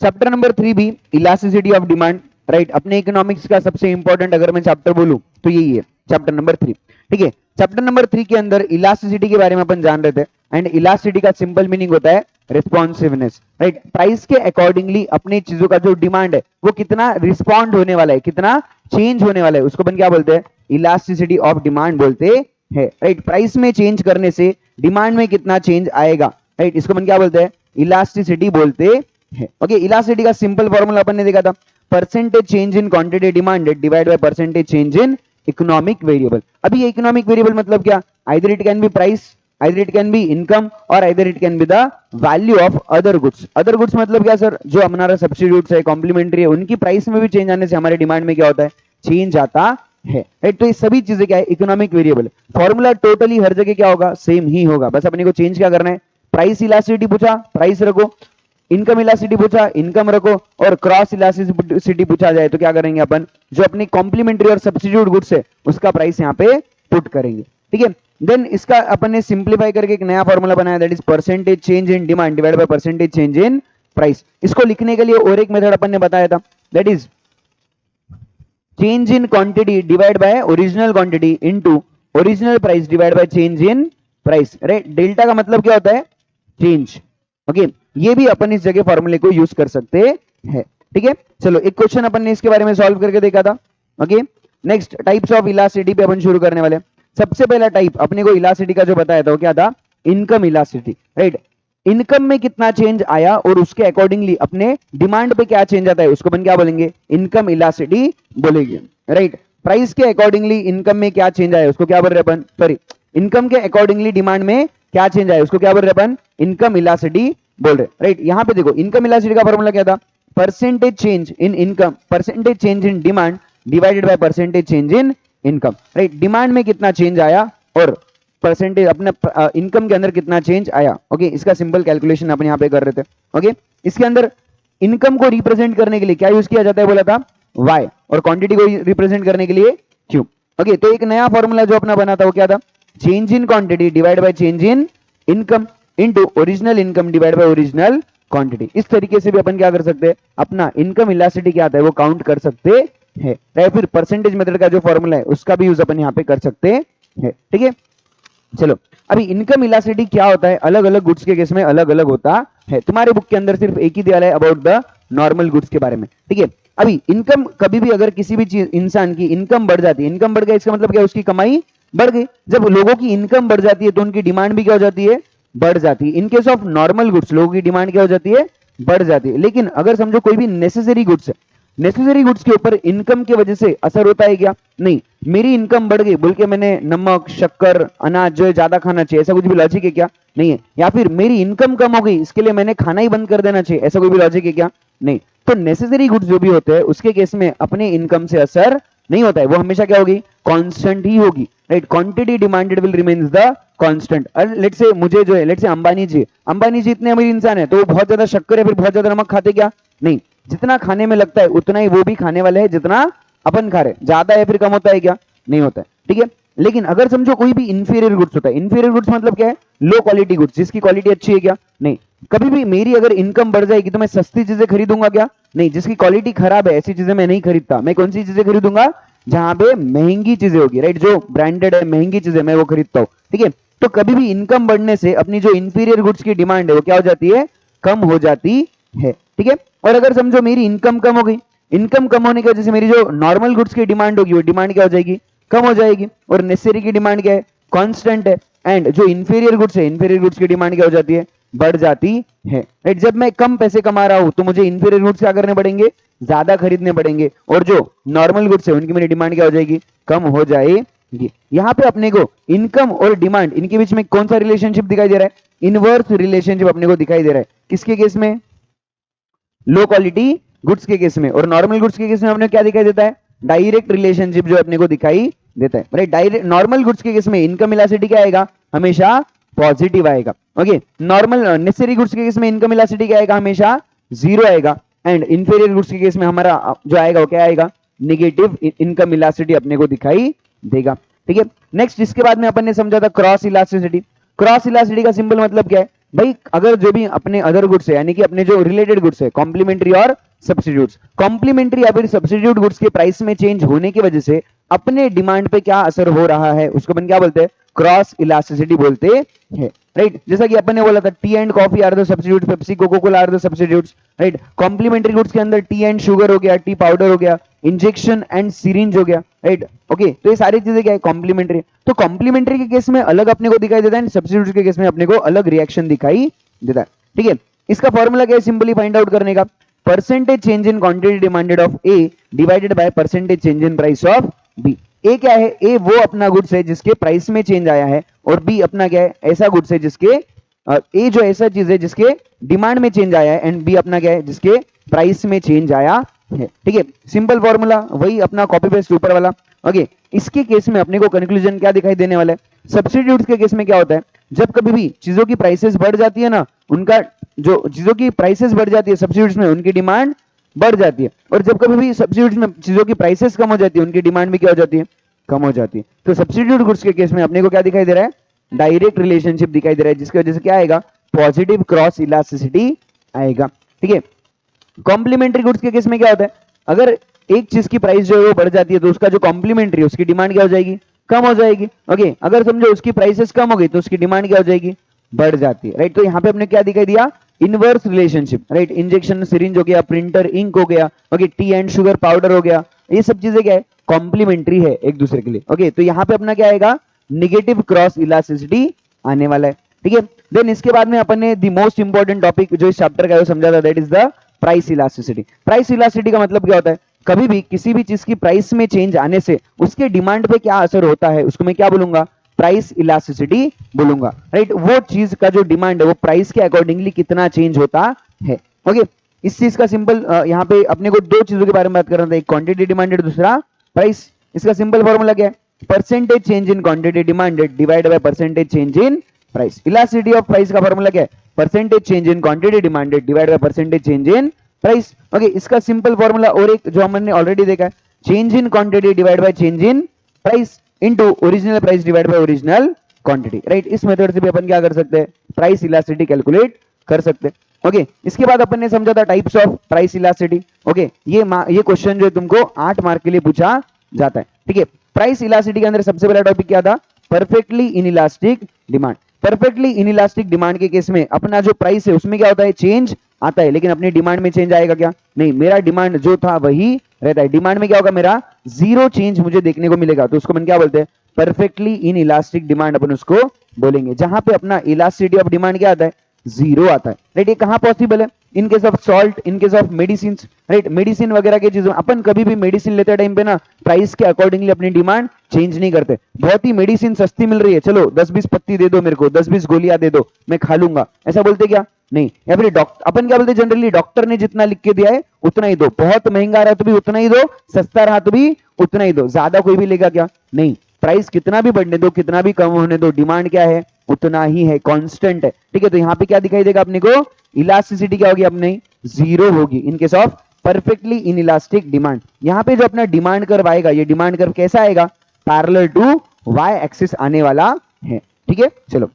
Chapter number 3 भी elasticity of demand, right. अपने economics का सबसे इंपॉर्टेंट अगर मैं चैप्टर बोलूं तो यही है चैप्टर नंबर 3, ठीक है। चैप्टर नंबर 3 के अंदर इलास्टिसिटी के बारे में अपन जान रहे थे, एंड इलास्टिसिटी का सिंपल मीनिंग होता है रिस्पॉन्सिवनेस, राइट। प्राइस के अकॉर्डिंगली अपनी चीजों का जो डिमांड है वो कितना रिस्पॉन्ड होने वाला है, कितना चेंज होने वाला है, उसको अपन क्या बोलते हैं, इलास्टिसिटी ऑफ डिमांड बोलते हैं, राइट। प्राइस में चेंज करने से डिमांड में कितना चेंज आएगा, राइट, इसको अपन क्या बोलते हैं, इलास्टिसिटी बोलते हैं। ओके, इलास्टिसिटी का सिंपल फॉर्मूला अपन ने देखा था, percentage change in quantity demanded divide by percentage change in economic variable. अभी ये इकोनॉमिक वेरिएबल मतलब क्या, either it can be price, either it can be income, और either it can be the value of other goods. Other goods मतलब क्या sir, जो हमारा substitutes है, कॉम्प्लीमेंट्री है, उनकी प्राइस में भी चेंज आने से हमारे डिमांड में क्या होता है, चेंज आता है, राइट। तो ये सभी चीजें क्या है, इकोनॉमिक वेरिएबल। फॉर्मूला टोटली हर जगह क्या होगा, सेम ही होगा, बस अपने को चेंज क्या करना है, प्राइस इलास्टिसिटी पूछा प्राइस रखो, इनकम इलास्टिसिटी पूछा इनकम रखो, और क्रॉस इलास्टिसिटी पूछा जाए तो क्या करेंगे अपन, जो अपनी कॉम्प्लीमेंट्री और सब्स्टिट्यूट गुड्स है उसका प्राइस यहाँ पे पुट करेंगे, ठीक है। देन इसका अपन ने सिंप्लीफाई करके एक नया फॉर्मूला बनाया, that is percentage change in demand divide by percentage change in price. इसको लिखने के लिए और एक मेथड अपन ने बताया था, that is change in quantity divide by original quantity into original price divide by change in price, right. Delta का मतलब क्या होता है, चेंज, ओके। ये भी अपन इस जगह फॉर्मूले को यूज कर सकते हैं, ठीक है। चलो एक क्वेश्चन अपन ने इसके बारे में सॉल्व करके देखा था, okay. Next types of elasticity पे अपन शुरू करने वाले। सबसे पहला टाइप अपने को इलास्टिसिटी का जो बताया था वो क्या था, इनकम इलास्टिसिटी, राइट। इनकम में कितना चेंज आया और उसके अकॉर्डिंगली अपने डिमांड पे क्या चेंज आता है, उसको अपन क्या बोलेंगे, इनकम इलास्टिसिटी बोलेंगे, राइट। प्राइस के अकॉर्डिंगली इनकम में क्या चेंज आया उसको क्या बोल रहे अपन, सॉरी, इनकम के अकॉर्डिंगली डिमांड में क्या चेंज आया उसको क्या बोल रहे अपन, इनकम इलास्टिसिटी बोल रहे, राइट। यहां पे देखो इनकम इलास्टिसिटी का फॉर्मूला क्या था, percentage change in income, percentage change in demand divided by percentage change in income, right. Demand में कितना चेंज आया और परसेंटेज अपने इनकम के अंदर कितना चेंज आया, ओके। इसका सिंपल कैलकुलेशन अपन यहाँ पे कर रहे थे, ओके। इसके अंदर इनकम को रिप्रेजेंट करने के लिए क्या यूज किया जाता है बोला था, y, और क्वांटिटी को रिप्रेजेंट करने के लिए q, ओके। तो एक नया फॉर्मूला जो अपना बना था वो क्या था, change in quantity divide by change in income into original income divide by original quantity. इस तरीके से भी अपन क्या कर सकते हैं, अपना इनकम इलास्टिसिटी क्या आता है वो काउंट कर सकते हैं, या फिर परसेंटेज मेथड का जो फॉर्मूला है उसका भी यूज अपन यहाँ पे कर सकते हैं, ठीक है। चलो अभी इनकम इलास्टिसिटी क्या होता है, अलग अलग गुड्स के केस में अलग अलग होता है। तुम्हारे बुक के अंदर सिर्फ एक ही दिया है अबाउट द नॉर्मल गुड्स के बारे में, ठीक है। अभी इनकम कभी भी अगर किसी भी चीज इंसान की इनकम बढ़ जाती है, इनकम बढ़ गया इसका मतलब क्या, उसकी कमाई बढ़ गई। जब लोगों की इनकम बढ़ जाती है तो उनकी डिमांड भी क्या हो जाती है, बढ़ जाती है। In case of normal goods लोगों की डिमांड क्या हो जाती है, बढ़ जाती है। लेकिन अगर समझो कोई भी नेसेसरी गुड्स है, नेसेसरी गुड्स के ऊपर इनकम की वजह से असर होता है क्या, नहीं। मेरी इनकम बढ़ गई बोल के मैंने नमक शक्कर अनाज जो है ज्यादा खाना चाहिए, ऐसा कुछ भी लॉजिक है क्या, नहीं है। या फिर मेरी इनकम कम हो गई इसके लिए मैंने खाना ही बंद कर देना चाहिए, ऐसा कोई भी लॉजिक है क्या, नहीं। तो नेसेसरी गुड्स जो भी होते हैं उसके केस में अपने इनकम से असर नहीं होता है, वो हमेशा क्या होगी, कांस्टेंट ही होगी, right. Quantity demanded will remains the constant. Let say मुझे जो है, लेट से अंबानी जी इतने अमीर इंसान है तो वो बहुत ज्यादा शक्कर या फिर बहुत ज्यादा नमक खाते क्या, नहीं। जितना खाने में लगता है उतना ही वो भी खाने वाले हैं जितना अपन खा रहे, ज्यादा या फिर कम होता है क्या, नहीं होता है, ठीक है। लेकिन अगर समझो कोई भी इंफीरियर गुड्स होता है, इंफीरियर गुड्स मतलब क्या है, लो क्वालिटी गुड्स, जिसकी क्वालिटी अच्छी है क्या, नहीं। कभी भी मेरी अगर इनकम बढ़ जाएगी तो मैं सस्ती चीजें खरीदूंगा क्या, नहीं। जिसकी क्वालिटी खराब है ऐसी चीजें मैं नहीं खरीदता। मैं कौन सी चीजें खरीदूंगा, जहां पे महंगी चीजें होगी, राइट, जो ब्रांडेड है महंगी चीजें मैं वो खरीदता हूँ, ठीक है। तो कभी भी इनकम बढ़ने से अपनी जो इंफीरियर गुड्स की डिमांड है वो क्या हो जाती है, कम हो जाती है, ठीक है। और अगर समझो मेरी इनकम कम हो गई, इनकम कम होने की वजह से मेरी जो नॉर्मल गुड्स की डिमांड होगी वो डिमांड क्या हो जाएगी, कम हो जाएगी। और नेसेसरी की डिमांड क्या है, कांस्टेंट है। एंड जो इंफीरियर गुड्स है, इंफीरियर गुड्स की डिमांड क्या हो जाती है, बढ़ जाती है, राइट। जब मैं कम पैसे कमा रहा हूं तो मुझे इंफीरियर गुड्स क्या करने पड़ेंगे, ज्यादा खरीदने पड़ेंगे। और जो नॉर्मल गुड्स है उनकी मेरी डिमांड क्या हो जाएगी, कम हो जाएगी। यहाँ पे अपने को इनकम और डिमांड इनके बीच में कौन सा रिलेशनशिप दिखाई दे रहा है, इनवर्स रिलेशनशिप अपने को दिखाई दे रहा है। किसके केस में, लो क्वालिटी गुड्स के केस में। और नॉर्मल गुड्स के केस में अपने क्या दिखाई देता है, डायरेक्ट रिलेशनशिप जो अपने को दिखाई देता है, राइट। डायरेक्ट नॉर्मल गुड्स के केस में इनकम इलास्टिसिटी क्या आएगा, हमेशा पॉजिटिव आएगा, ओके। नॉर्मल नेसेसरी गुड्स के केस में इनकम इलास्टिसिटी क्या आएगा, हमेशा जीरो आएगा। एंड इंफीरियर गुड्स के केस में हमारा जो आएगा वो क्या आएगा, नेगेटिव इनकम इलास्टिसिटी अपने को दिखाई देगा, ठीक है। नेक्स्ट इसके बाद में अपन ने समझा था क्रॉस इलास्टिसिटी। क्रॉस इलास्टिसिटी का सिंपल मतलब क्या है, भाई अगर जो भी अपने अदर गुड्स है यानी कि अपने जो रिलेटेड गुड्स है कॉम्प्लीमेंट्री और सब्स्टिट्यूट्स, कॉम्प्लीमेंट्री या फिर सब्स्टिट्यूट गुड्स के प्राइस में चेंज होने की वजह से अपने डिमांड पे क्या असर हो रहा है उसको अपन क्या बोलते हैं, क्रॉस इलास्टिसिटी बोलते हैं, राइट। जैसा कि अपन ने बोला था tea and coffee are the substitute, Pepsi Coca Cola are the substitutes, right. Complementary goods के अंदर टी एंड शुगर हो गया, टी पाउडर हो गया, इंजेक्शन एंड सिरिंज हो गया, राइट। ओके, तो ये सारी चीजें क्या है, कॉम्प्लीमेंट्री। तो कॉम्प्लीमेंट्री के केस में अलग अपने को दिखाई देता है, सब्स्टिट्यूट के केस में अपने को अलग रिएक्शन दिखाई देता है, ठीक है। इसका फॉर्मूला क्या है सिंपली फाइंड आउट करने का, percentage change in quantity demanded of A divided by percentage change in price of B. A क्या है, ए वो अपना गुड्स है जिसके प्राइस में चेंज आया है, और बी अपना क्या है, ऐसा गुड्स है जिसके ए जो ऐसा चीज है जिसके डिमांड में चेंज आया है, एंड बी अपना क्या है जिसके प्राइस में चेंज आया है, ठीक है। सिंपल फॉर्मूला वही अपना कॉपी पेस्ट ऊपर वाला। ओके, इसके केस में अपने को कंक्लूजन क्या दिखाई देने वाला है, सब्स्टिट्यूट्स के केस में क्या होता है, जब कभी भी चीजों की प्राइसेस बढ़ जाती है ना, उनका जो चीजों की प्राइसेस बढ़ जाती है सब्स्टिट्यूट्स में, उनकी डिमांड बढ़ जाती है, और जब कभी भी सब्स्टिट्यूट्स में चीजों की प्राइसेस कम हो जाती है, उनकी डिमांड भी क्या हो जाती है, कम हो जाती है। तो सब्स्टिट्यूट गुड्स के केस में अपने को क्या दिखाई दे रहा है, डायरेक्ट रिलेशनशिप दिखाई दे रहा है, जिसकी वजह से क्या आएगा, पॉजिटिव क्रॉस इलास्टिसिटी आएगा, ठीक है। कॉम्प्लीमेंट्री गुड्स के केस में क्या होता है, अगर एक चीज की प्राइस जो है वो बढ़ जाती है तो उसका जो कॉम्प्लीमेंट्री है उसकी डिमांड क्या हो जाएगी, कम हो जाएगी। ओके, अगर समझो उसकी प्राइसेस कम हो गई तो उसकी डिमांड क्या हो जाएगी, बढ़ जाती है, राइट। तो यहाँ पे हमने क्या दिखाई दिया, inverse relationship, right. Injection syringe हो गया, प्रिंटर इंक हो गया, okay, T and sugar powder हो गया, ये सब चीजें क्या है, कॉम्प्लीमेंट्री है एक दूसरे के लिए। ओके, तो यहाँ पे अपना क्या आएगा, निगेटिव क्रॉस इलास्टिसिटी आने वाला है, ठीक है। देन इसके बाद में अपन ने द मोस्ट इंपॉर्टेंट टॉपिक जो इस चैप्टर का है वो समझा था, that is the price elasticity. Price elasticity का मतलब क्या होता है, कभी भी किसी भी चीज की प्राइस में चेंज आने से उसके डिमांड पे क्या असर होता है उसको मैं क्या बोलूंगा, प्राइस इलास्टिसिटी बोलूंगा, राइट। वो चीज का जो डिमांड है वो प्राइस के अकॉर्डिंगली कितना चेंज होता है। ओके, इस चीज का सिंपल यहाँ पे अपने को दो चीजों के बारे में बात करना था, एक क्वांटिटी डिमांडेड, दूसरा प्राइस। इसका सिंपल फॉर्मूला क्या है, percentage change in quantity demanded divide by percentage change in price. Elasticity of price का फॉर्मूला क्या है, percentage change in quantity demanded divide by percentage change in price. Okay, इसका simple formula और एक जो हमने ऑलरेडी देखा है, change in quantity divide by change in price into original price divide by original quantity, right. इस method से भी अपन क्या कर सकते हैं, प्राइस इलास्टिसिटी कैलकुलेट कर सकते हैं। ओके, इसके बाद अपन ने समझा था types of price elasticity. Okay, ये क्वेश्चन जो तुमको 8 मार्क के लिए पूछा जाता है, ठीक है। प्राइस इलास्टिसिटी के अंदर सबसे पहला टॉपिक क्या था, perfectly inelastic demand. Perfectly inelastic demand के केस में अपना जो प्राइस है उसमें क्या होता है, चेंज आता है, लेकिन अपनी डिमांड में चेंज आएगा क्या, नहीं, मेरा डिमांड जो था वही रहता है। डिमांड में क्या होगा, मेरा जीरो चेंज मुझे देखने को मिलेगा, तो उसको अपन क्या बोलते हैं, परफेक्टली इनइलास्टिक डिमांड अपन उसको बोलेंगे, जहां पे अपना इलास्टिसिटी ऑफ डिमांड क्या आता है, जीरो आता है, राइट। ये कहां पॉसिबल है, in case of salt, in case of medicine, right. Medicine वगैरह की चीजों अपन कभी भी मेडिसिन लेते टाइम पे ना प्राइस के अकॉर्डिंगली अपनी डिमांड चेंज नहीं करते। बहुत ही मेडिसिन सस्ती मिल रही है, चलो 10-20 पत्ती दे दो मेरे को, 10-20 गोलियां दे दो, मैं खा लूंगा, ऐसा बोलते क्या, नहीं। या फिर डॉक्टर, अपन क्या बोलते जनरली, डॉक्टर ने जितना लिख के दिया है उतना ही दो, बहुत महंगा रहा तो भी उतना ही दो, सस्ता रहा तो भी उतना ही दो, ज्यादा कोई भी लेगा क्या, नहीं। प्राइस कितना भी बढ़ने दो, कितना भी कम होने दो, डिमांड क्या है, उतना ही है, कांस्टेंट है, ठीक है। तो यहाँ पे क्या दिखाई देगा अपने को, इलास्टिसिटी क्या होगी अपने, जीरो होगी in case of perfectly inelastic demand. यहाँ पे जो अपना डिमांड कर्व आएगा, ये डिमांड कर्व कैसा आएगा, पैरेलल टू वाई एक्सिस आने वाला है, ठीक है। चलो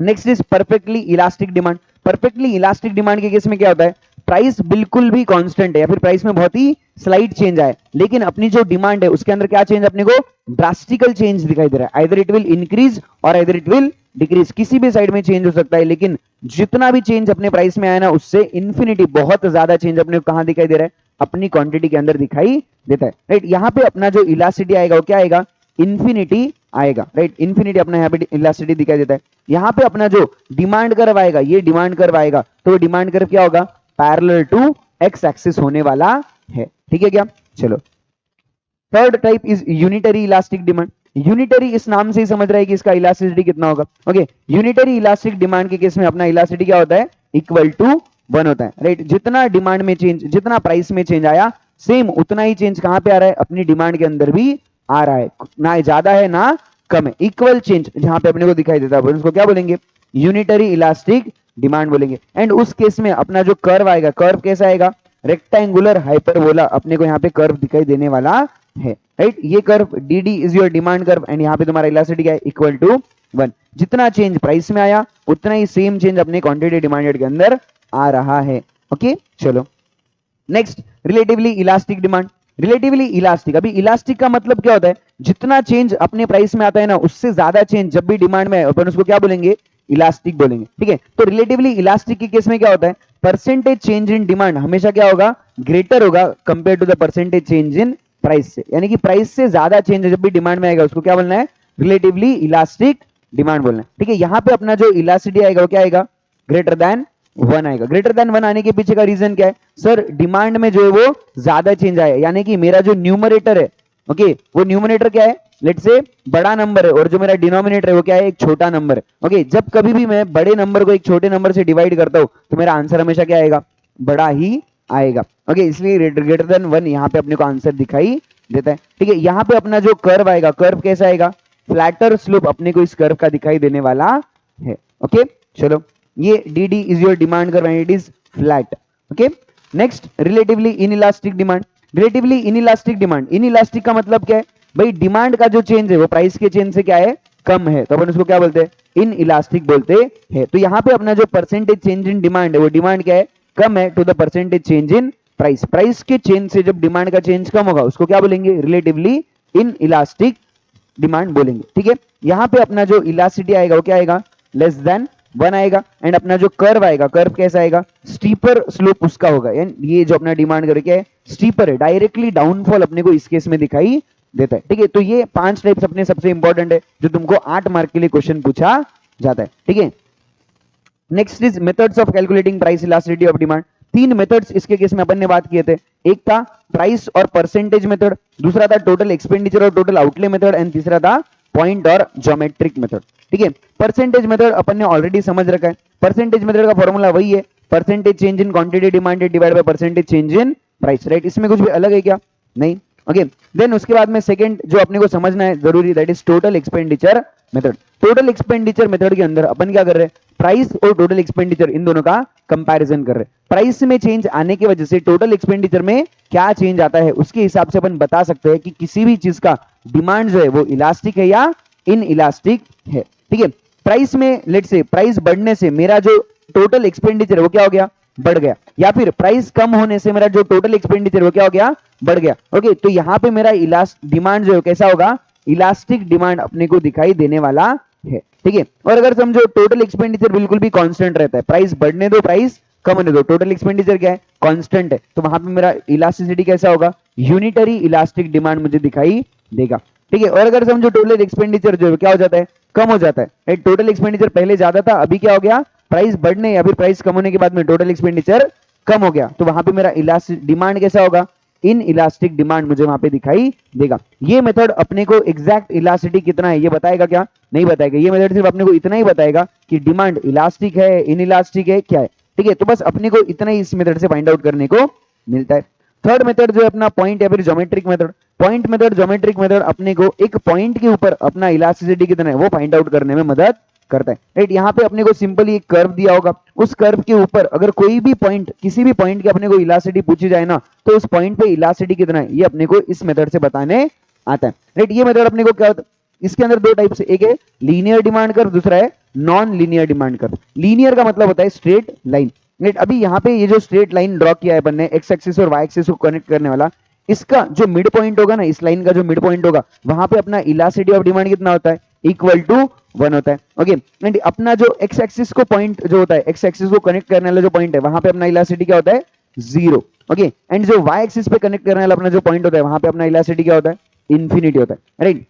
next is perfectly elastic demand. Perfectly elastic demand के केस में क्या होता है, प्राइस बिल्कुल भी कांस्टेंट है या फिर प्राइस में बहुत ही स्लाइट चेंज आए, लेकिन अपनी जो डिमांड है उसके अंदर क्या चेंज अपने को, ड्रास्टिकल चेंज दिखाई दे रहा है, आइदर इट विल इंक्रीज और आइदर इट विल डिक्रीज, किसी भी साइड में चेंज हो सकता है, लेकिन जितना भी चेंज अपने प्राइस में आया ना उससे इन्फिनिटी बहुत ज्यादा चेंज अपने को कहां दिखाई दे रहा है, अपनी क्वांटिटी के अंदर दिखाई देता है, राइट। यहाँ पे अपना जो इलास्टिसिटी आएगा वो क्या आएगा, इन्फिनिटी आएगा, राइट। इन्फिनिटी अपना यहाँ पे इलास्टिसिटी दिखाई देता है। यहाँ पे अपना जो डिमांड कर्व आएगा, ये डिमांड कर्व आएगा, तो डिमांड कर्व क्या होगा, पैरेलल टू एक्स एक्सिस होने वाला है, ठीक है क्या। चलो third type is unitary elastic demand. Unitary इस नाम से ही समझ रहा है कि इसका इलास्टिसिटी कितना होगा। ओके, यूनिटरी इलास्टिक डिमांड के केस में अपना इलास्टिसिटी क्या होता है, इक्वल टू 1 होता है, राइट। जितना डिमांड में चेंज, जितना प्राइस में चेंज आया, सेम उतना ही चेंज कहां पे आ रहा है, अपनी डिमांड के अंदर भी आ रहा है, ना ज्यादा है ना कम है, इक्वल चेंज जहां पे अपने को दिखाई देता है उसको क्या बोलेंगे, यूनिटरी इलास्टिक डिमांड बोलेंगे। एंड उस केस में अपना जो कर्व आएगा, कर्व कैसा आएगा, रेक्टेंगुलर हाइपरबोला अपने को यहाँ पे कर्व दिखाई देने वाला है, राइट। ये curve D D is your demand curve, and यहाँ पे तुम्हारा इलास्टिसिटी क्या है, इक्वल टू 1। जितना चेंज प्राइस में आया उतना ही सेम चेंज अपने क्वांटिटी डिमांडेड के अंदर आ रहा है। ओके चलो next, relatively elastic demand. Relatively elastic, अभी इलास्टिक का मतलब क्या होता है, जितना चेंज अपने प्राइस में आता है ना उससे ज्यादा चेंज जब भी डिमांड में अपन उसको क्या बोलेंगे, इलास्टिक बोलेंगे। ठीक है, तो रिलेटिवली इलास्टिक के केस में क्या होता है, परसेंटेज चेंज इन डिमांड हमेशा क्या होगा, ग्रेटर होगा compare to the percentage change in price से, यानी कि प्राइस से ज्यादा चेंज जब भी डिमांड में आएगा उसको क्या बोलना है, रिलेटिवली इलास्टिक डिमांड बोलना है। ठीक है, यहां पे अपना जो इलास्टिसिटी आएगा वो क्या आएगा, ग्रेटर देन 1 आएगा। ग्रेटर देन 1 आने के पीछे का रीजन क्या है, सर डिमांड में जो है वो ज्यादा चेंज आया, यानी कि मेरा जो न्यूमरेटर है, ओके वो न्यूमरेटर क्या है, लेट्स से बड़ा नंबर है, और जो मेरा डिनोमिनेटर है वो क्या है, एक छोटा नंबर है। ओके, जब कभी भी मैं बड़े नंबर को एक छोटे नंबर से डिवाइड करता हूं तो मेरा आंसर हमेशा क्या आएगा, बड़ा ही आएगा। ओके, इसलिए ग्रेटर देन 1 यहाँ पे अपने को आंसर दिखाई देता है। ठीक है, यहाँ पे अपना जो कर्व आएगा, कर्व कैसा आएगा, फ्लैटर स्लोप अपने को इस कर्व का दिखाई देने वाला है। ओके चलो, ये dd is your demand curve and it is flat. Okay next, relatively inelastic demand. Relatively inelastic demand, inelastic का मतलब क्या है भाई, डिमांड का जो चेंज है वो प्राइस के चेंज से क्या है, कम है, तो अपन उसको क्या बोलते हैं, इन इलास्टिक बोलते हैं। तो यहाँ पे अपना जो परसेंटेज चेंज इन डिमांड है वो डिमांड क्या है, कम है to the percentage change in price. Price के चेंज से जब डिमांड का चेंज कम होगा उसको क्या बोलेंगे, रिलेटिवली इन इलास्टिक डिमांड बोलेंगे। ठीक है, यहाँ पे अपना जो इलास्टिसिटी आएगा वो क्या आएगा, लेस देन 1 आएगा। एंड अपना जो कर्व आएगा, कर्व कैसा आएगा, स्टीपर स्लोप उसका होगा, यानी ये जो अपना डिमांड कर क्या है, स्टीपर है, डायरेक्टली डाउनफॉल अपने को इस केस में दिखाई देता है। ठीक है, तो ये 5 टाइप्स अपने सबसे इंपॉर्टेंट है जो तुमको 8 मार्क के लिए क्वेश्चन पूछा जाता है। ठीक है, next is methods of calculating price elasticity of demand. 3 methods इसके केस में अपन ने बात किए थे, एक था प्राइस और परसेंटेज मेथड, दूसरा था टोटल एक्सपेंडिचर और टोटल आउटले मेथड, एंड तीसरा था पॉइंट और ज्योमेट्रिक मेथड। ठीक है, परसेंटेज मेथड अपन ने ऑलरेडी समझ रखा है। परसेंटेज मेथड का फॉर्मूला वही है, percentage change in quantity demanded divide by percentage change in price, right. इसमें कुछ भी अलग है क्या, नहीं। ओके, देन उसके बाद में सेकंड जो अपने को समझना है जरूरी, that is total expenditure method. Total expenditure method के अंदर अपन क्या कर रहे हैं, प्राइस और टोटल एक्सपेंडिचर इन दोनों का कंपैरिजन कर रहे हैं। प्राइस में चेंज आने की वजह से टोटल एक्सपेंडिचर में क्या चेंज आता है उसके हिसाब से अपन बता सकते हैं कि किसी भी चीज का डिमांड जो है वो इलास्टिक है या इन इलास्टिक है। ठीक है, प्राइस में लेट्स से प्राइस बढ़ने से मेरा जो टोटल एक्सपेंडिचर है वो क्या हो गया, बढ़ गया, या फिर प्राइस कम होने से मेरा जो टोटल एक्सपेंडिचर वो क्या हो गया, बढ़ गया। ओके, तो यहाँ पे मेरा डिमांड जो है कैसा होगा, इलास्टिक डिमांड अपने को दिखाई देने वाला है। ठीक है, और अगर समझो टोटल एक्सपेंडिचर बिल्कुल भी कांस्टेंट रहता है, प्राइस बढ़ने दो प्राइस कम होने दो, टोटल एक्सपेंडिचर क्या है, कांस्टेंट है, तो वहां पे मेरा इलास्टिसिटी कैसा होगा, यूनिटरी इलास्टिक डिमांड मुझे दिखाई देगा। ठीक है, और अगर समझो टोटल एक्सपेंडिचर जो है क्या हो जाता है, कम हो जाता है, टोटल एक्सपेंडिचर पहले ज्यादा था अभी क्या हो गया, प्राइस बढ़ने या फिर प्राइस कम होने के बाद में टोटल एक्सपेंडिचर कम हो गया, तो वहां पे मेरा इलास्टिक डिमांड कैसा होगा, इन इलास्टिक डिमांड मुझे वहां पे दिखाई देगा। ये मेथड अपने को एग्जैक्ट इलास्टिसिटी कितना है ये बताएगा क्या, नहीं बताएगा। ये मेथड सिर्फ अपने को इतना ही बताएगा कि डिमांड इलास्टिक है, इन इलास्टिक है, क्या है। ठीक है, तो बस अपने को इतना ही इस मेथड से फाइंड आउट करने को मिलता है। थर्ड मेथड जो है अपना पॉइंट या फिर geometric method. Point method, geometric method अपने को एक पॉइंट के ऊपर अपना इलास्टिसिटी कितना है वो फाइंड आउट करने में मदद करता है, राइट। यहाँ पे अपने को सिंपली एक कर्व दिया होगा, उस कर्व के ऊपर अगर कोई भी पॉइंट, किसी भी पॉइंट की अपने को इलास्टिसिटी पूछी जाए ना, तो उस पॉइंट पे इलास्टिसिटी कितना है ये अपने को इस मेथड से बताने आता है, राइट। ये मेथड अपने को क्या, इसके अंदर 2 टाइप से, एक है लीनियर डिमांड कर्व, दूसरा है non linear demand curve. Linear का मतलब होता है स्ट्रेट लाइन, राइट। अभी यहाँ पे ये जो स्ट्रेट लाइन ड्रॉ किया है अपन ने, एक्स एक्सिस और वाई एक्सिस को कनेक्ट करने वाला, इसका जो मिड पॉइंट होगा ना, इस लाइन का जो मिड पॉइंट होगा वहां पे अपना इलास्टिसिटी ऑफ डिमांड कितना होता है, इक्वल टू 1 होता है। ओके, एंड अपना जो एक्स एक्सिस को पॉइंट जो होता है, एक्स एक्सिस को कनेक्ट करने वाला जो पॉइंट है वहां पे अपना इलास्टिसिटी क्या होता है, 0। ओके, एंड जो वाई एक्सिस पे कनेक्ट करने वाला अपना जो पॉइंट होता है वहां पे अपना इलास्टिसिटी क्या होता है, इंफिनिटी होता है, राइट।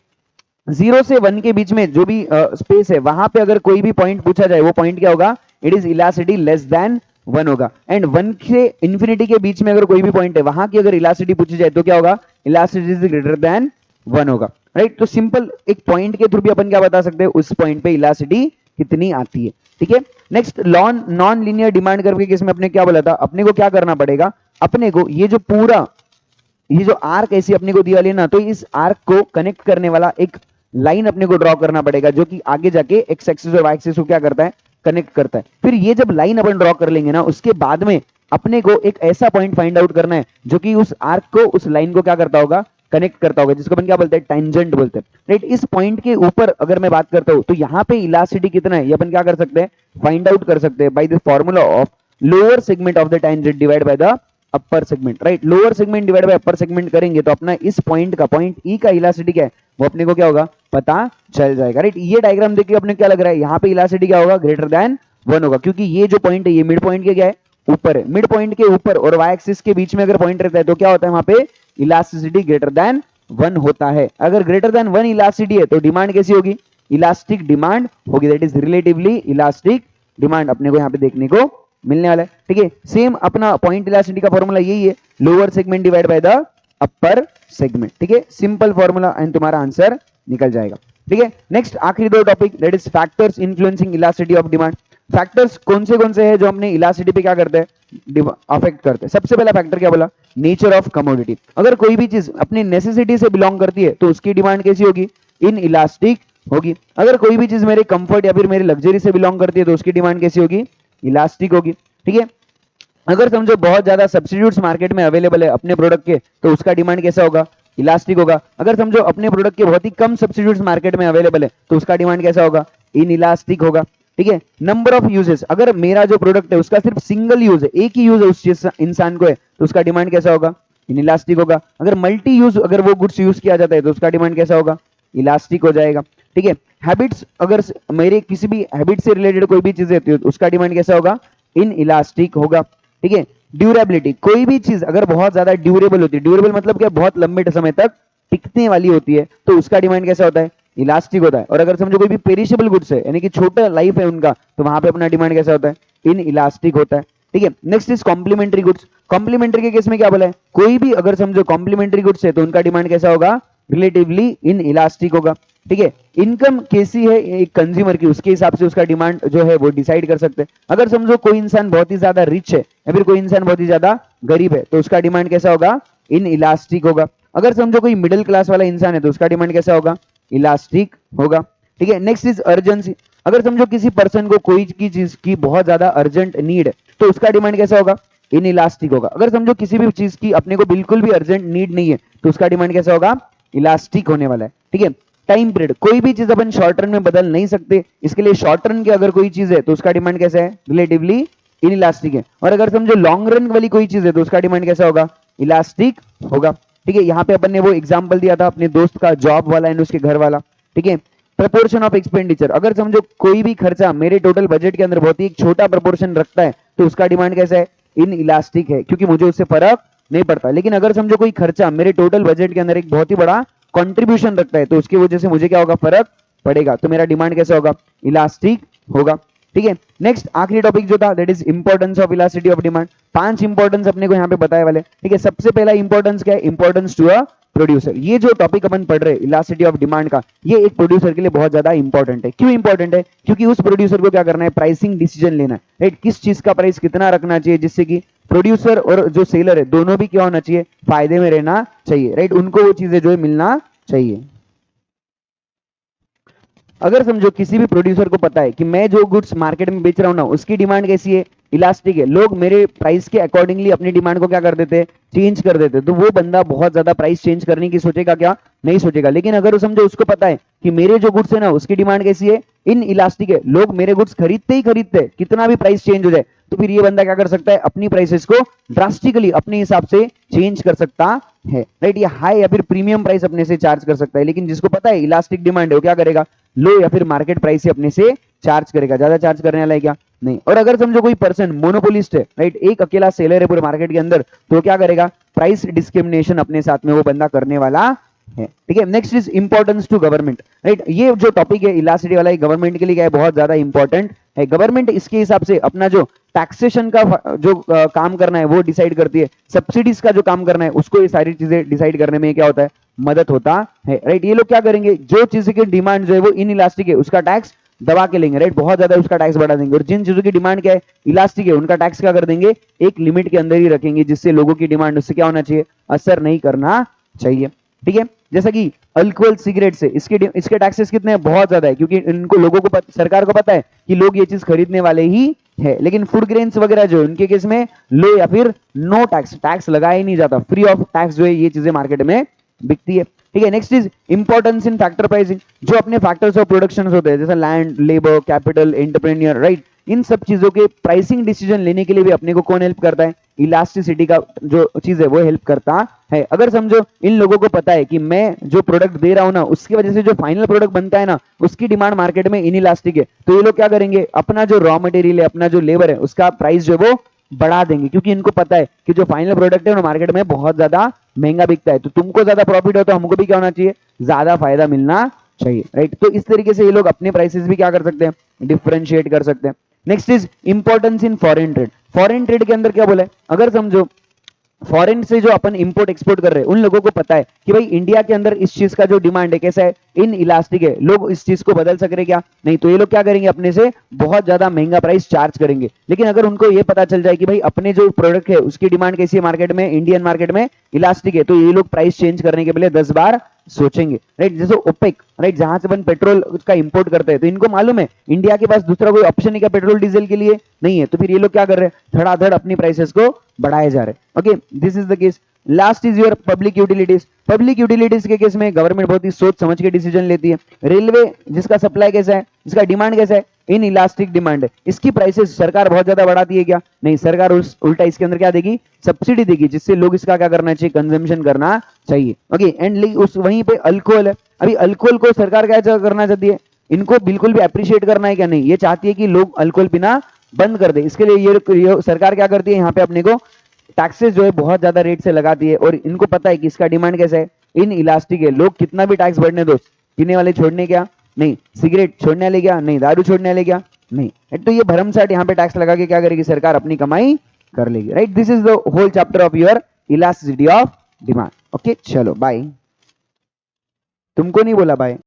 0 से 1 के बीच में जो भी स्पेस है वहां पे अगर कोई भी पॉइंट पूछा जाए वो पॉइंट क्या होगा, it is elasticity less than 1 होगा। एंड 1 से इंफिनिटी के बीच में अगर कोई भी पॉइंट है वहां की अगर इलास्टिसिटी पूछी जाए तो क्या होगा, इलास्टिसिटी इज ग्रेटर देन 1 होगा, राइट। तो सिंपल एक पॉइंट के थ्रू भी अपन क्या बता सकते हैं, उस पॉइंट पे इलास्टिसिटी कितनी आती है। ठीक है, next non linear demand curve के केस में अपने क्या बोला था, अपने को क्या करना पड़ेगा, अपने को ये जो पूरा ये जो आर्क ऐसी अपने को दिया लेना, तो इस आर्क को कनेक्ट करने वाला एक लाइन अपने को ड्रॉ करना पड़ेगा जो कि आगे जाके एक्स एक्सिस और वाई एक्सिस को क्या करता है, कनेक्ट करता है। फिर ये जब लाइन अपन ड्रॉ कर लेंगे ना, उसके बाद में अपने को एक ऐसा पॉइंट फाइंड आउट करना है जो कि उस आर्क को, उस लाइन को क्या करता होगा, कनेक्ट करता होगा, जिसको अपन क्या बोलते हैं, टेंजेंट बोलते हैं, राइट। इस पॉइंट के ऊपर अगर मैं बात करता हूँ तो यहाँ पे इलास्टिसिटी कितना है ये अपन क्या कर सकते हैं, फाइंड आउट कर सकते हैं by the formula of lower segment of the tangent divide by the upper segment, right. Lower segment divide by upper segment करेंगे तो अपना इस पॉइंट का, पॉइंट ई का इलास्टिसिटी क्या है वो अपने को क्या होगा, पता चल जाएगा, राइट। ये डायग्राम देखिए अपने क्या लग रहा है, यहाँ पे इलास्टिसिटी क्या होगा, ग्रेटर देन 1 होगा, क्योंकि ये जो पॉइंट है ये मिड पॉइंट के क्या है, ऊपर है। मिड पॉइंट के ऊपर और वाई एक्सिस के बीच में अगर पॉइंट रहता है तो क्या होता है, वहां पे इलास्टिसिटी ग्रेटर देन 1 होता है। अगर ग्रेटर देन 1 इलास्टिसिटी है तो डिमांड कैसी होगी, इलास्टिक डिमांड होगी, that is relatively elastic demand अपने को यहाँ पे देखने को मिलने वाला है, ठीक है। सेम अपना पॉइंट इलास्टिसिटी का फॉर्मूला यही है, lower segment divide by the upper segment, ठीक है। सिंपल फॉर्मूला एंड तुम्हारा आंसर निकल जाएगा, ठीक है। नेक्स्ट आखिरी दो topic, that is factors influencing elasticity of demand. Factors कौन से हैं जो हमने इलास्टिसिटी पे क्या करते हैं, अफेक्ट करते हैं। सबसे पहला फैक्टर क्या बोला, नेचर ऑफ कमोडिटी। अगर कोई भी चीज अपनी नेसेसिटी से बिलोंग करती है तो उसकी डिमांड कैसी होगी, इन इलास्टिक होगी। अगर कोई भी चीज मेरे कंफर्ट या फिर मेरी लग्जरी से बिलोंग करती है तो उसकी डिमांड कैसी होगी, इलास्टिक होगी, ठीक है। अगर समझो बहुत ज्यादा सब्स्टिट्यूट्स मार्केट में अवेलेबल है अपने प्रोडक्ट के तो उसका डिमांड कैसा होगा, इलास्टिक होगा। अगर समझो अपने प्रोडक्ट के बहुत ही कम सब्स्टिट्यूट्स मार्केट में अवेलेबल है तो उसका डिमांड कैसा होगा, इन इलास्टिक होगा, ठीक है। नंबर ऑफ यूजेस, अगर मेरा जो प्रोडक्ट है उसका सिर्फ सिंगल यूज है, एक ही यूज है उस चीज इंसान को है तो उसका डिमांड कैसा होगा, इन इलास्टिक होगा। अगर मल्टी यूज अगर वो गुड्स यूज किया जाता है तो उसका डिमांड कैसा होगा, इलास्टिक हो जाएगा, ठीक है। हैबिट्स, अगर मेरे किसी भी हैबिट से रिलेटेड कोई भी चीज है तो उसका डिमांड कैसा होगा, इन इलास्टिक होगा, ठीक है। ड्यूरेबिलिटी, कोई भी चीज अगर बहुत ज्यादा ड्यूरेबल होती है, ड्यूरेबल मतलब क्या, बहुत लंबे समय तक टिकने वाली होती है तो उसका डिमांड कैसा होता है, इलास्टिक होता है। और अगर समझो कोई भी पेरिशेबल गुड्स है यानी कि छोटा लाइफ है उनका तो वहां पे अपना डिमांड कैसा होता है, इन इलास्टिक होता है, ठीक है। Next is complementary goods. Complementary के केस में क्या बोला है, कोई भी अगर समझो कॉम्प्लीमेंट्री गुड्स है तो उनका डिमांड कैसा होगा, रिलेटिवली इन इलास्टिक होगा, ठीक है। इनकम कैसी है एक कंज्यूमर की, उसके हिसाब से उसका डिमांड जो है वो डिसाइड कर सकते हैं। अगर समझो कोई इंसान बहुत ही ज्यादा रिच है या फिर कोई इंसान बहुत ही ज्यादा गरीब है तो उसका डिमांड कैसा होगा, इन इलास्टिक होगा। अगर समझो कोई मिडिल क्लास वाला इंसान है तो उसका डिमांड कैसा होगा, इलास्टिक होगा, ठीक है। Next is urgency. अगर समझो किसी पर्सन को कोई की चीज की बहुत ज्यादा अर्जेंट नीड है तो उसका डिमांड कैसा होगा, इन इलास्टिक होगा। अगर समझो किसी भी चीज की अपने को बिल्कुल भी अर्जेंट नीड नहीं है तो उसका डिमांड कैसा होगा, इलास्टिक होने वाला है, ठीक है। टाइम पीरियड, कोई भी चीज अपन शॉर्ट रन में बदल नहीं सकते, इसके लिए शॉर्ट रन की अगर कोई चीज है तो उसका डिमांड कैसा है, रिलेटिवली इन इलास्टिक है। और अगर समझो लॉन्ग रन वाली कोई चीज है तो उसका डिमांड कैसा होगा, इलास्टिक होगा, ठीक है। यहाँ पे अपन ने वो एग्जांपल दिया था अपने दोस्त का, जॉब वाला एंड उसके घर वाला, ठीक है। प्रपोर्शन ऑफ एक्सपेंडिचर, अगर समझो कोई भी खर्चा मेरे टोटल बजट के अंदर बहुत ही एक छोटा प्रपोर्शन रखता है तो उसका डिमांड कैसा है, इन इलास्टिक है, क्योंकि मुझे उससे फर्क नहीं पड़ता। लेकिन अगर समझो कोई खर्चा मेरे टोटल बजट के अंदर एक बहुत ही बड़ा कंट्रीब्यूशन रखता है तो उसकी वजह से मुझे क्या होगा, फर्क पड़ेगा, तो मेरा डिमांड कैसा होगा, इलास्टिक होगा, ठीक है। नेक्स्ट आखिरी टॉपिक जो था that is importance of elasticity of demand. 5 importance अपने को यहाँ पे बताए वाले, ठीक है। सबसे पहला इंपॉर्टेंस क्या है, इंपॉर्टेंस टू अ प्रोड्यूसर। ये जो टॉपिक अपन पढ़ रहे हैं इलास्टिसिटी ऑफ डिमांड का, ये एक प्रोड्यूसर के लिए बहुत ज्यादा इंपॉर्टेंट है। क्यों इंपॉर्टेंट है, क्योंकि उस प्रोड्यूसर को क्या करना है, प्राइसिंग डिसीजन लेना है, राइट। किस चीज का प्राइस कितना रखना चाहिए जिससे कि प्रोड्यूसर और जो सेलर है दोनों भी क्या होना चाहिए, फायदे में रहना चाहिए, राइट। उनको वो चीजें जो है मिलना चाहिए। अगर समझो किसी भी प्रोड्यूसर को पता है कि मैं जो गुड्स मार्केट में बेच रहा हूं ना उसकी डिमांड कैसी है, इलास्टिक है, लोग मेरे प्राइस के अकॉर्डिंगली अपनी डिमांड को क्या कर देते हैं, चेंज कर देते हैं, तो वो बंदा बहुत ज्यादा प्राइस चेंज करने की सोचेगा क्या, नहीं सोचेगा। लेकिन अगर समझो उसको पता है कि मेरे जो गुड्स है ना उसकी डिमांड कैसी है, इन इलास्टिक है, लोग मेरे गुड्स खरीदते ही खरीदते हैं, कितना भी प्राइस चेंज हो जाए, तो फिर ये बंदा क्या कर सकता है, अपनी प्राइसेस को ड्रास्टिकली अपने हिसाब से चेंज कर सकता है, राइट। ये हाई या फिर प्रीमियम प्राइस अपने से चार्ज कर सकता है। लेकिन जिसको पता है इलास्टिक डिमांड है वो क्या करेगा, लो या फिर मार्केट प्राइस से अपने से चार्ज करेगा, ज्यादा चार्ज करने वाला है क्या, नहीं। और अगर समझो कोई पर्सन मोनोपोलिस्ट है, राइट, एक अकेला सेलर है पूरे मार्केट के अंदर, तो क्या करेगा, प्राइस डिस्क्रिमिनेशन अपने साथ में वो बंदा करने वाला है, ठीक है। Next is importance to government, right. ये जो टॉपिक है इलास्टिसिटी वाला, गवर्नमेंट के लिए क्या है, बहुत ज्यादा इंपॉर्टेंट है। गवर्नमेंट इसके हिसाब से अपना जो टैक्सेशन का जो काम करना है वो डिसाइड करती है, सब्सिडीज का जो काम करना है उसको ये सारी चीजें डिसाइड करने में क्या होता है, मदद होता है, राइट। ये लोग क्या करेंगे, जो चीज की डिमांड जो है वो इन इलास्टिक है उसका टैक्स दबा के लेंगे, राइट, बहुत ज्यादा उसका टैक्स बढ़ा देंगे। और जिन चीजों की डिमांड क्या है, इलास्टिक है, उनका टैक्स क्या कर देंगे, एक लिमिट के अंदर ही रखेंगे, जिससे लोगों की डिमांड उससे क्या होना चाहिए, असर नहीं करना चाहिए, ठीक है। जैसा कि अल्कोहल सिगरेट से इसके टैक्सेस कितने हैं, बहुत ज्यादा है, क्योंकि इनको लोगों को सरकार को पता है कि लोग ये चीज खरीदने वाले ही है। लेकिन फूड ग्रेन्स वगैरह जो उनके केस में लो या फिर नो टैक्स, टैक्स लगाया ही नहीं जाता, फ्री ऑफ टैक्स जो है ये चीजें मार्केट में बिकती है। ठीक है, next is importance in factor pricing. जो अपने फैक्टर्स ऑफ प्रोडक्शन होते हैं जैसे land, labour, capital, entrepreneur, right, इन सब चीजों के प्राइसिंग डिसीजन लेने के लिए भी अपने को कौन हेल्प करता है? इलास्टिसिटी का जो चीज है वो हेल्प करता है। अगर समझो इन लोगों को पता है कि मैं जो प्रोडक्ट दे रहा हूं ना उसकी वजह से जो फाइनल प्रोडक्ट बनता है ना उसकी डिमांड मार्केट में इनइलास्टिक है, तो ये लोग क्या करेंगे? अपना जो रॉ मटेरियल है, अपना जो लेबर है, उसका प्राइस जो है वो बढ़ा देंगे, क्योंकि इनको पता है कि जो फाइनल प्रोडक्ट है वो मार्केट में बहुत ज्यादा महंगा बिकता है। तो तुमको ज्यादा प्रॉफिट हो तो हमको भी क्या होना चाहिए? ज्यादा फायदा मिलना चाहिए, राइट। तो इस तरीके से ये लोग अपने प्राइसेस भी क्या कर सकते हैं? डिफरेंशिएट कर सकते हैं। Next is importance in foreign trade. Foreign trade के अंदर क्या बोला है? अगर समझो फॉरेन से जो अपन इंपोर्ट एक्सपोर्ट कर रहे हैं उन लोगों को पता है कि भाई इंडिया के अंदर इस चीज का जो डिमांड है कैसा है? इन इलास्टिक है, लोग इस चीज को बदल सक रहे क्या? नहीं, तो ये लोग क्या करेंगे? अपने से बहुत ज्यादा महंगा प्राइस चार्ज करेंगे। लेकिन अगर उनको ये पता चल जाए कि भाई अपने जो प्रोडक्ट है उसकी डिमांड कैसी है मार्केट में, इंडियन मार्केट में इलास्टिक है, तो ये लोग प्राइस चेंज करने के पहले 10 बार सोचेंगे, राइट। जैसे ओपेक, राइट, जहां से अपन पेट्रोल का इंपोर्ट करते हैं, तो इनको मालूम है इंडिया के पास दूसरा कोई ऑप्शन नहीं क्या पेट्रोल डीजल के लिए? नहीं है, तो फिर ये लोग क्या कर रहे हैं? धड़ाधड़ अपनी प्राइसेस को बढ़ाए जा रहे हैं। Okay, this is the case. Last is your public utilities. Public utilities के केस में गवर्नमेंट बहुत ही सोच समझ के डिसीजन लेती है। रेलवे जिसका सप्लाई कैसा है, जिसका डिमांड कैसा है, इन इलास्टिक डिमांड है, इसकी प्राइसेस सरकार बहुत ज्यादा बढ़ाती है क्या? नहीं, सरकार उल्टा इसके अंदर क्या देगी? सब्सिडी देगी, जिससे लोग इसका क्या करना चाहिए? कंजम्पशन करना चाहिए। ओके, एंड उस वहीं पे अल्कोहल है। अभी अल्कोहल को सरकार क्या करना चाहती है? इनको बिल्कुल भी अप्रिशिएट करना है क्या? नहीं, ये चाहती है कि लोग अल्कोहल पीना बंद कर दे। इसके लिए ये सरकार क्या करती है? यहाँ पे अपने को टैक्सेस जो है बहुत ज्यादा रेट से लगाती है, और इनको पता है कि इसका डिमांड कैसा है? इन इलास्टिक है, लोग कितना भी टैक्स बढ़ने दो, पीने वाले छोड़ने क्या? नहीं। सिगरेट छोड़ने वाले क्या? नहीं। दारू छोड़ने वाले क्या? नहीं। तो ये भरमसाट यहाँ पे टैक्स लगा के क्या करेगी सरकार? अपनी कमाई कर लेगी, right. This is the whole chapter of your elasticity of demand. Okay, चलो बाय। तुमको नहीं बोला बाय।